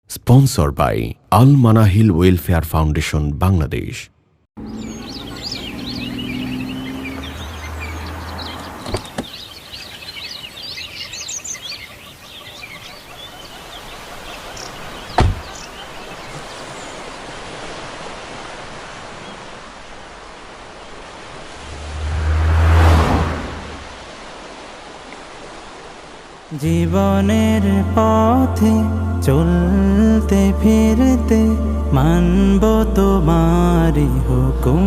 Sponsored by Al Manahil Welfare Foundation, Bangladesh. জীবনের পথে চলতে ফিরতে মানব তোমারি হুকুম,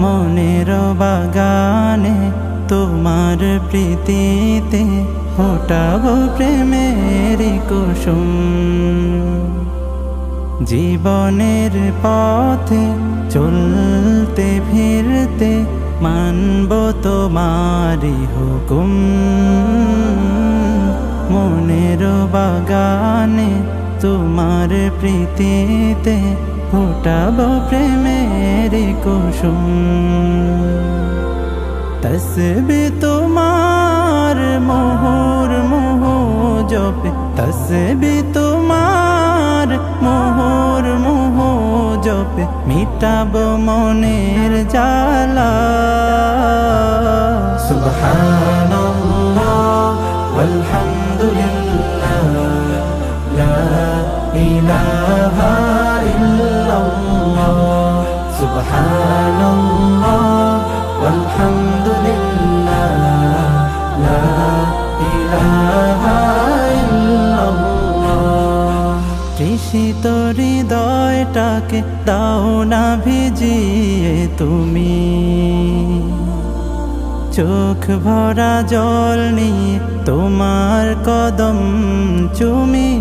মনের বাগানে তোমার প্রীতিতে ফোটাবো প্রেমের কুসুম। জীবনের পথে চলতে ফিরতে মানব তোমারি হুকুম, মনের বাগানে তোমার প্রীতিতে ফোটাবো প্রেমের কুসুম। তসবিহ তোমার মোহর মোহ জপে, তসবিহ তোমার মোহর মোহ জপে মিটাবো মনের জ্বালা। সুবহানাল্লাহ ওয়ালহামদুলিল্লাহ, লা ইলাহা ইল্লাল্লাহ। সুবহানাল্লাহ ওয়ালহামদুলিল্লাহ, লা ইলাহা ইল্লাল্লাহ। তৃষিত হৃদয়টাকে দাও না ভিজিয়ে তুমি, চোখ ভরা জল নিয়ে তোমার কদম চুমি।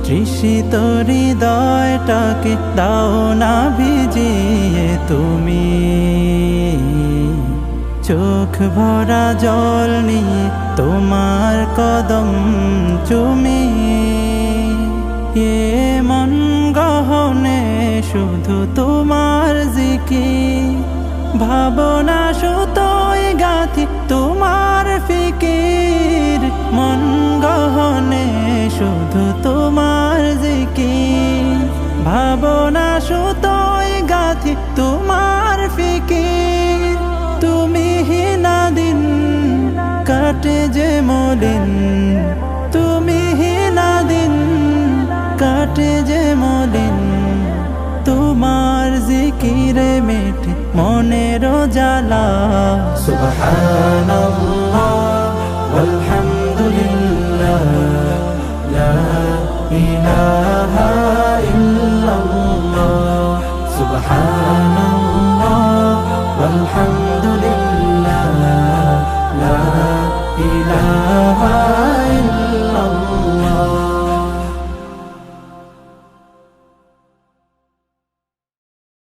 তৃষিত হৃদয়টাকে দাও না ভিজিয়ে তুমি, চোখ ভরা জল নিয়ে তোমার কদম চুমি। এ মন গহনে শুধু তোমার জিকির, ভাবনা সুতোয় গাথি তোমার ফিকির। মন গহনে শুধু তোমার জিকির, ভাবনা সুতোয় গাথি তোমার ফিকির। তুমি হিনা দিন কাটে যে মলিন, তুমি হিনা দিন কাটে যে মলিন। তোমার জিকিরে মেটে মনের জ্বালা। সুবহানাল্লাহ ওয়ালহামদুলিল্লাহ, লা ইলাহা ইল্লাল্লাহ। সুবহানাল্লাহ